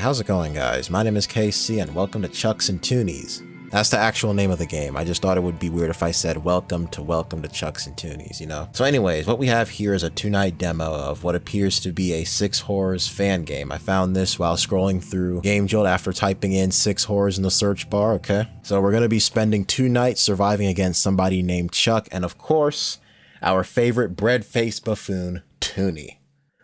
how's it going, guys? My name is KC and welcome to Chucks and Toonies. That's the actual name of the game. I just thought it would be weird if I said welcome to Chucks and Toonies, you know? So anyways, what we have here is a 2-night demo of what appears to be a 6 Horrors fan game. I found this while scrolling through GameJolt after typing in 6 Horrors in the search bar, okay? So we're gonna be spending 2 nights surviving against somebody named Chuck and of course, our favorite bread-faced buffoon, Toony.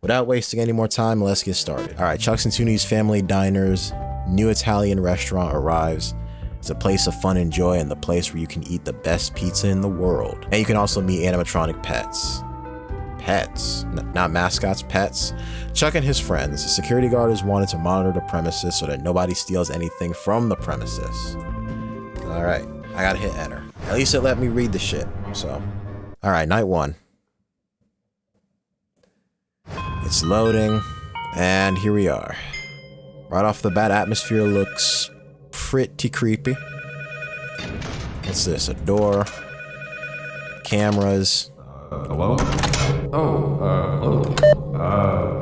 Without wasting any more time, let's get started. All right, Chucks and Toony's Family Diner's new Italian restaurant arrives. It's a place of fun and joy and the place where you can eat the best pizza in the world. And you can also meet animatronic pets. Pets, not mascots, pets. Chuck and his friends, the security guard is wanted to monitor the premises so that nobody steals anything from the premises. All right, I gotta hit enter. At least it let me read the shit, so. All right, night 1. It's loading, and here we are. Right off the bat, atmosphere looks pretty creepy. What's this? A door. Cameras. Hello? Hello.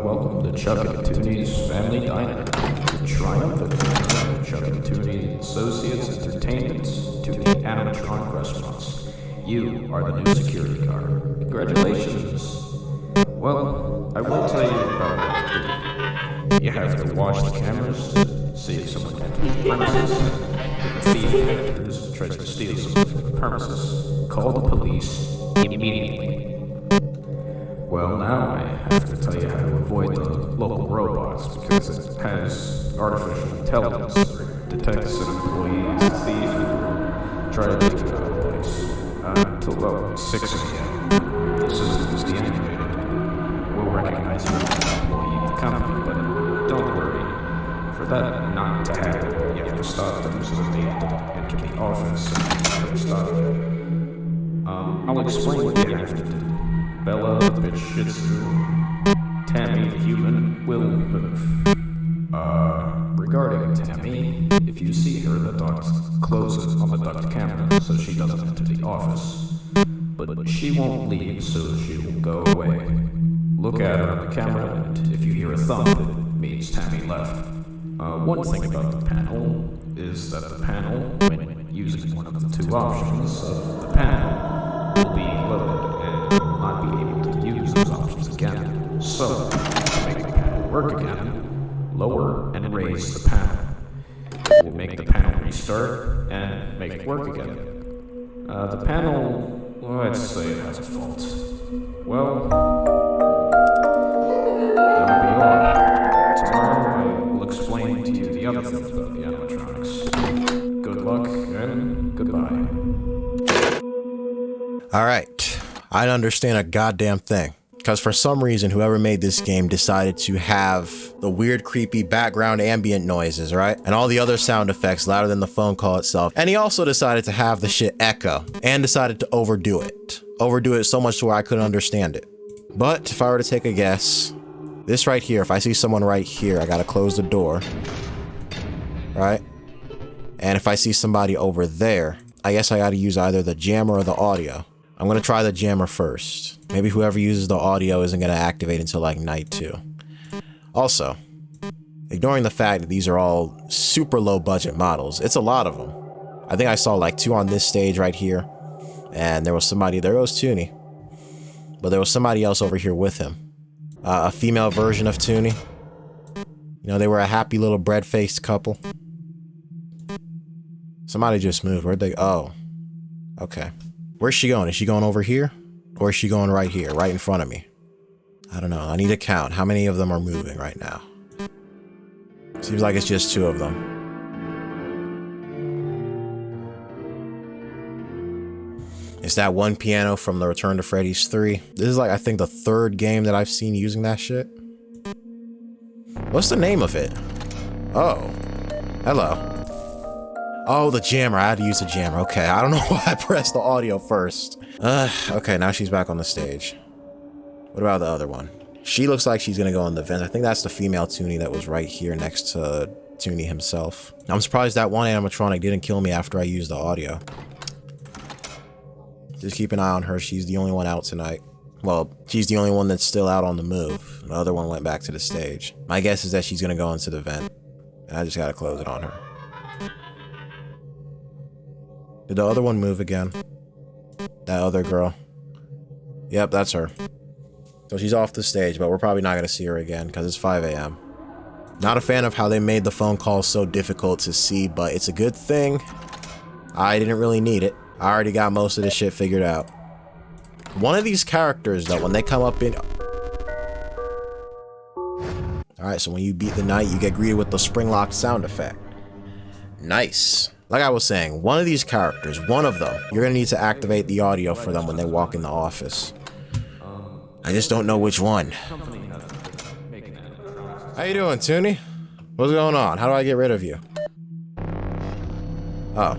Welcome to Chuck and Toonie's Family Diner. The triumphant of Chuck and Toonie Associates Entertainment's Tuny animatronic restaurants. You are the new security guard. Congratulations. Well, I will tell you about what to do. You have to watch the cameras to see if someone enters the premises. If a thief enters and tries to steal something from the premises, call the police immediately. Well, now I have to tell you how to avoid the local robots because it has artificial intelligence that detects an employee as a thief and try to take it out of the place. Until about 6 a.m. The system is deactivated. We'll recognize you as an employee of the company, but don't worry. For that not to happen, you have to stop them so that they don't enter the office and stop them. I'll explain what you have to do. Bella, the bitch shih tzu, Tammy, the human, will move. Regarding Tammy, if you see her, the duct closes on the duct camera so she doesn't enter the office. But she won't leave, so she will go away. Look at her on the camera, and if you hear a thump, it means Tammy left. One thing about the panel is that the panel, when using one of the 2 options of the panel, will be loaded and will not be able to use those options again. So, to make the panel work again, lower and raise the panel. It will make the panel restart and make it work again. The panel, let's say it has a fault. Well, that'll be all. Tomorrow I will explain to you the other things about the animatronics. Good luck and goodbye. Alright, I don't understand a goddamn thing. Because for some reason, whoever made this game decided to have the weird, creepy background ambient noises, right? And all the other sound effects louder than the phone call itself. And he also decided to have the shit echo and decided to overdo it. Overdo it so much to where I couldn't understand it. But if I were to take a guess, this right here, if I see someone right here, I gotta close the door, right? And if I see somebody over there, I guess I gotta use either the jammer or the audio. I'm gonna try the jammer first. Maybe whoever uses the audio isn't gonna activate until like night 2. Also, ignoring the fact that these are all super low budget models, it's a lot of them. I think I saw like 2 on this stage right here. And there was somebody, there goes Toony. But there was somebody else over here with him. A female version of Toony. You know, they were a happy little bread-faced couple. Somebody just moved. Where'd they? Oh. Okay. Where's she going? Is she going over here? Or is she going right here, right in front of me? I don't know. I need to count. How many of them are moving right now? Seems like it's just 2 of them. It's that one piano from the Return to Freddy's 3. This is like, I think, the 3rd game that I've seen using that shit. What's the name of it? Oh. Hello. Oh, the jammer. I had to use the jammer. Okay, I don't know why I pressed the audio first. Okay, now she's back on the stage. What about the other one? She looks like she's gonna go in the vent. I think that's the female Toony that was right here next to Toony himself. I'm surprised that one animatronic didn't kill me after I used the audio. Just keep an eye on her. She's the only one out tonight. Well, she's the only one that's still out on the move. The other one went back to the stage. My guess is that she's gonna go into the vent. And I just gotta close it on her. Did the other one move again? That other girl. Yep, that's her. So she's off the stage, but we're probably not gonna see her again because it's 5 a.m. Not a fan of how they made the phone call so difficult to see, but it's a good thing. I didn't really need it. I already got most of this shit figured out. One of these characters, though, when they come up in... Alright, so when you beat the night, you get greeted with the spring-locked sound effect. Nice. Like I was saying, one of these characters, one of them, you're gonna need to activate the audio for them when they walk in the office. I just don't know which one. How you doing, Tuny? What's going on? How do I get rid of you? Oh.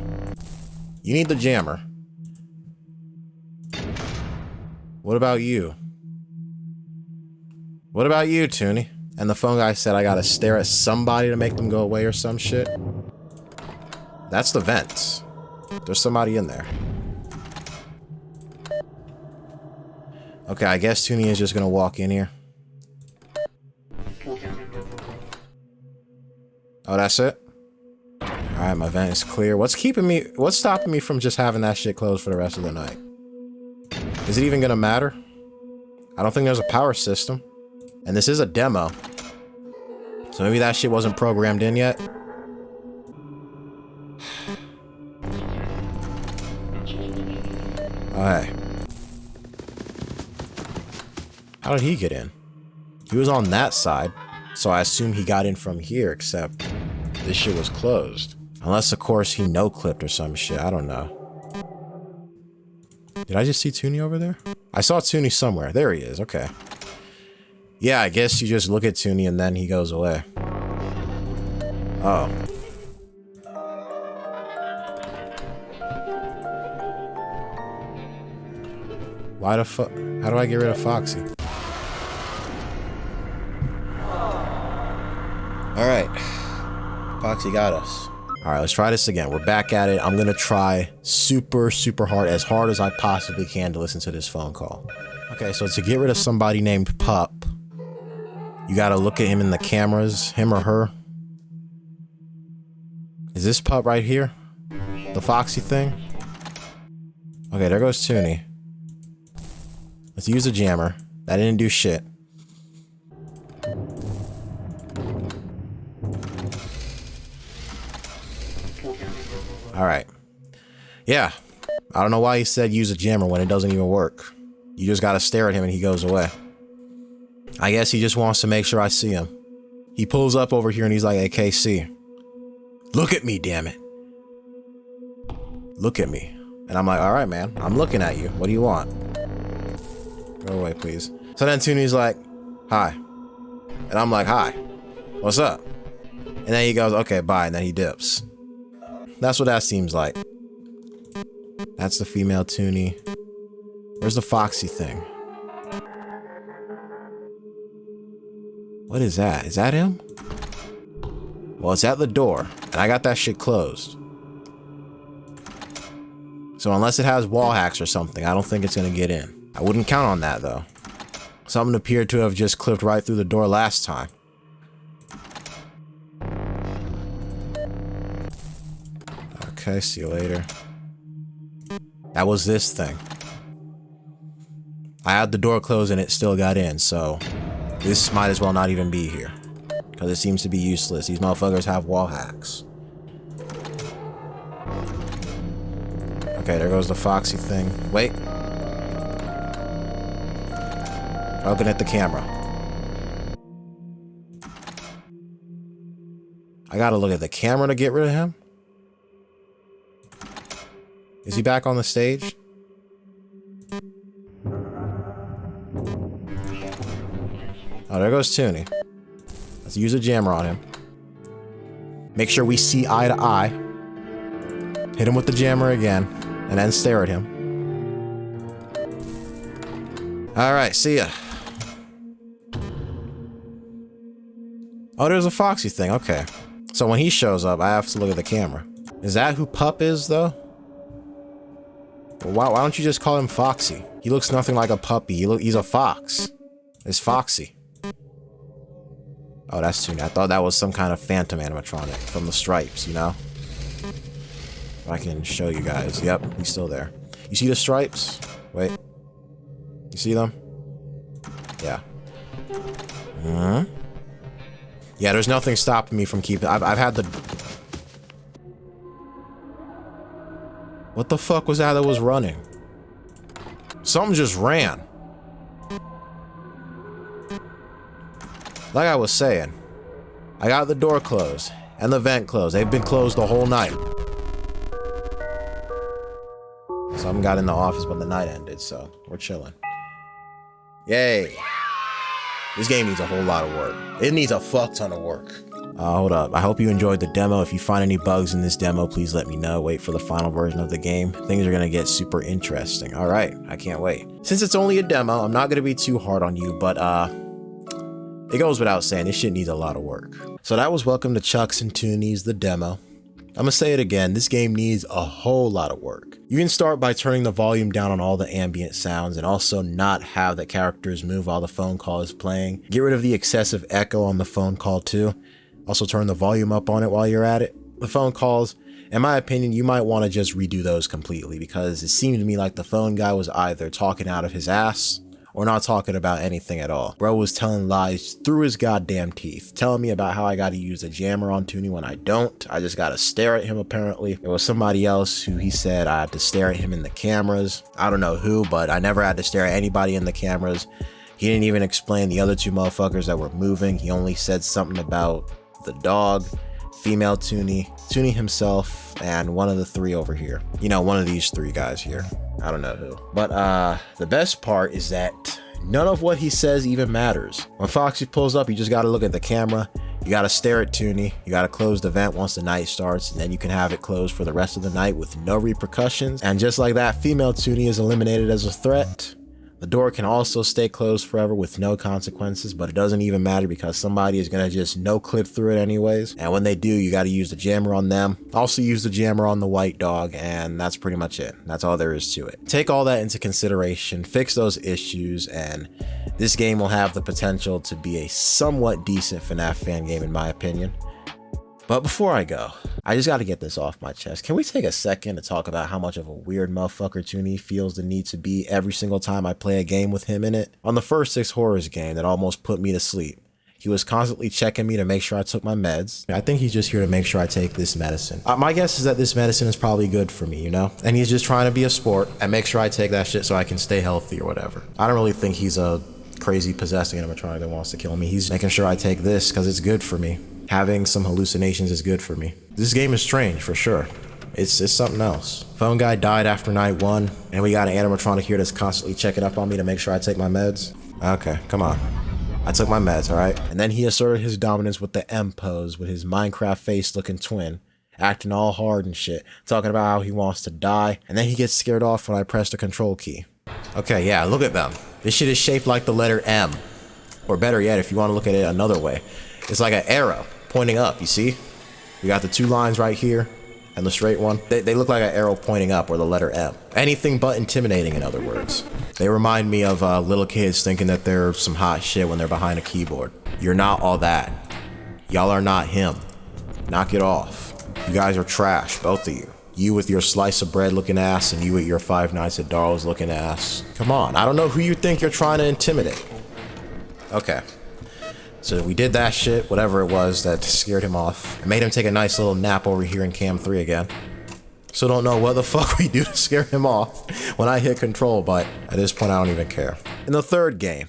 You need the jammer. What about you? What about you, Tuny? And the phone guy said I gotta stare at somebody to make them go away or some shit. That's the vents. There's somebody in there. Okay, I guess Tuny is just gonna walk in here. Oh, that's it? Alright, my vent is clear. What's stopping me from just having that shit closed for the rest of the night? Is it even gonna matter? I don't think there's a power system. And this is a demo. So maybe that shit wasn't programmed in yet. Alright. How did he get in? He was on that side, so I assume he got in from here, except this shit was closed. Unless, of course, he no-clipped or some shit. I don't know. Did I just see Tuny over there? I saw Tuny somewhere. There he is. Okay. Yeah, I guess you just look at Tuny and then he goes away. Oh. Why the fuck? How do I get rid of Foxy? Alright. Foxy got us. Alright, let's try this again. We're back at it. I'm gonna try super hard as I possibly can to listen to this phone call. Okay, so to get rid of somebody named Pup, you gotta look at him in the cameras, him or her. Is this Pup right here? The Foxy thing? Okay, there goes Tuny. Let's use a jammer. That didn't do shit. Alright. Yeah. I don't know why he said use a jammer when it doesn't even work. You just gotta stare at him and he goes away. I guess he just wants to make sure I see him. He pulls up over here and he's like, hey, KC. Look at me, damn it. Look at me. And I'm like, alright, man. I'm looking at you. What do you want? Go away, please. So then Tuny's like, hi. And I'm like, hi. What's up? And then he goes, okay, bye. And then he dips. That's what that seems like. That's the female Tuny. Where's the Foxy thing? What is that? Is that him? Well, it's at the door. And I got that shit closed. So unless it has wall hacks or something, I don't think it's gonna get in. I wouldn't count on that, though. Something appeared to have just clipped right through the door last time. Okay, see you later. That was this thing. I had the door closed and it still got in, so this might as well not even be here. Because it seems to be useless. These motherfuckers have wall hacks. Okay, there goes the Foxy thing. Wait. Looking at the camera. I gotta look at the camera to get rid of him? Is he back on the stage? Oh, there goes Tuny. Let's use a jammer on him. Make sure we see eye to eye. Hit him with the jammer again, and then stare at him. Alright, see ya. Oh, there's a Foxy thing, okay. So when he shows up, I have to look at the camera. Is that who Pup is, though? Why don't you just call him Foxy? He looks nothing like a puppy. He's a fox. It's Foxy. Oh, that's Tuny. I thought that was some kind of phantom animatronic from the stripes, you know? If I can show you guys. Yep, he's still there. You see the stripes? Wait. You see them? Yeah. Yeah, there's nothing stopping me from keeping... I've had the... What the fuck was that was running? Something just ran. Like I was saying, I got the door closed and the vent closed. They've been closed the whole night. Something got in the office, but the night ended, so we're chilling. Yay. This game needs a whole lot of work. It needs a fuck ton of work. Hold up. I hope you enjoyed the demo. If you find any bugs in this demo, please let me know. Wait for the final version of the game. Things are going to get super interesting. All right. I can't wait. Since it's only a demo, I'm not going to be too hard on you, but it goes without saying, this shit needs a lot of work. So that was Welcome to Chucks and Toonies, the demo. I'm gonna say it again, this game needs a whole lot of work. You can start by turning the volume down on all the ambient sounds and also not have the characters move while the phone call is playing. Get rid of the excessive echo on the phone call too. Also turn the volume up on it while you're at it. The phone calls, in my opinion, you might want to just redo those completely because it seemed to me like the phone guy was either talking out of his ass or not talking about anything at all. Bro was telling lies through his goddamn teeth, telling me about how I gotta use a jammer on Tuny when I don't. I just gotta stare at him apparently. There was somebody else who he said I had to stare at him in the cameras. I don't know who, but I never had to stare at anybody in the cameras. He didn't even explain the other two motherfuckers that were moving. He only said something about the dog, female Tuny, Tuny himself, and one of the three over here. You know, one of these three guys here. I don't know who. But the best part is that none of what he says even matters. When Foxy pulls up, you just gotta look at the camera. You gotta stare at Tuny. You gotta close the vent once the night starts, and then you can have it closed for the rest of the night with no repercussions. And just like that, female Tuny is eliminated as a threat. The door can also stay closed forever with no consequences, but it doesn't even matter because somebody is gonna just no-clip through it anyways. And when they do, you gotta use the jammer on them. Also use the jammer on the white dog, and that's pretty much it. That's all there is to it. Take all that into consideration, fix those issues, and this game will have the potential to be a somewhat decent FNAF fan game in my opinion. But before I go, I just gotta get this off my chest. Can we take a second to talk about how much of a weird motherfucker Tuny feels the need to be every single time I play a game with him in it? On the first 6 Horrors game that almost put me to sleep, he was constantly checking me to make sure I took my meds. I think he's just here to make sure I take this medicine. My guess is that this medicine is probably good for me, you know? And he's just trying to be a sport and make sure I take that shit so I can stay healthy or whatever. I don't really think he's a crazy possessing animatronic that wants to kill me. He's making sure I take this because it's good for me. Having some hallucinations is good for me. This game is strange for sure. It's something else. Phone guy died after night 1, and we got an animatronic here that's constantly checking up on me to make sure I take my meds. Okay, come on. I took my meds, alright? And then he asserted his dominance with the M pose, with his Minecraft face looking twin, acting all hard and shit, talking about how he wants to die, and then he gets scared off when I press the control key. Okay, yeah, look at them. This shit is shaped like the letter M. Or better yet, if you want to look at it another way, it's like an arrow pointing up, you see? We got the 2 lines right here and the straight one. They look like an arrow pointing up or the letter M. Anything but intimidating, in other words. They remind me of little kids thinking that they're some hot shit when they're behind a keyboard. You're not all that. Y'all are not him. Knock it off. You guys are trash, both of you. You with your slice of bread looking ass and you with your Five Nights at Daryl's looking ass. Come on, I don't know who you think you're trying to intimidate. Okay. So we did that shit, whatever it was that scared him off. I made him take a nice little nap over here in Cam 3 again. So don't know what the fuck we do to scare him off when I hit control, but at this point I don't even care. In the 3rd game,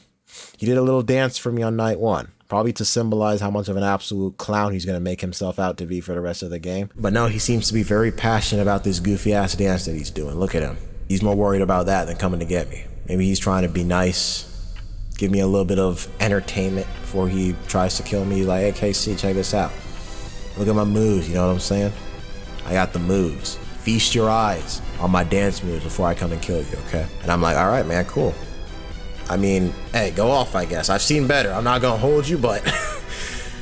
he did a little dance for me on night 1. Probably to symbolize how much of an absolute clown he's gonna make himself out to be for the rest of the game. But no, he seems to be very passionate about this goofy ass dance that he's doing. Look at him. He's more worried about that than coming to get me. Maybe he's trying to be nice, give me a little bit of entertainment before he tries to kill me. Like, hey, KC, check this out. Look at my moves, you know what I'm saying? I got the moves. Feast your eyes on my dance moves before I come and kill you, okay? And I'm like, all right, man, cool. I mean, hey, go off, I guess. I've seen better. I'm not gonna hold you, but,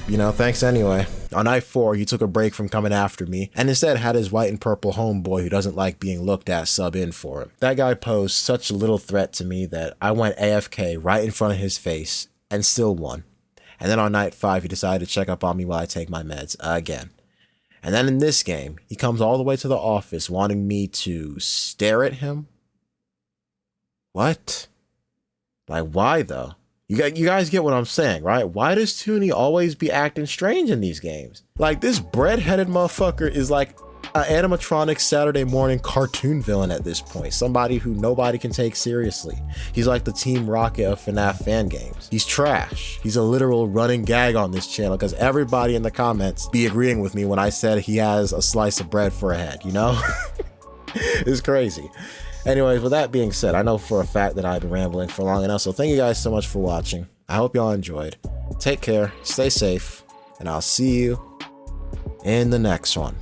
you know, thanks anyway. On night 4, he took a break from coming after me and instead had his white and purple homeboy who doesn't like being looked at sub in for him. That guy posed such a little threat to me that I went AFK right in front of his face and still won. And then on night 5, he decided to check up on me while I take my meds again. And then in this game, he comes all the way to the office wanting me to stare at him. What? Like, why though? You guys get what I'm saying, right? Why does Toony always be acting strange in these games? Like, this bread-headed motherfucker is like an animatronic Saturday morning cartoon villain at this point. Somebody who nobody can take seriously. He's like the Team Rocket of FNAF fan games. He's trash. He's a literal running gag on this channel because everybody in the comments be agreeing with me when I said he has a slice of bread for a head, you know? It's crazy. Anyways, with that being said, I know for a fact that I've been rambling for long enough, so thank you guys so much for watching. I hope y'all enjoyed. Take care, stay safe, and I'll see you in the next one.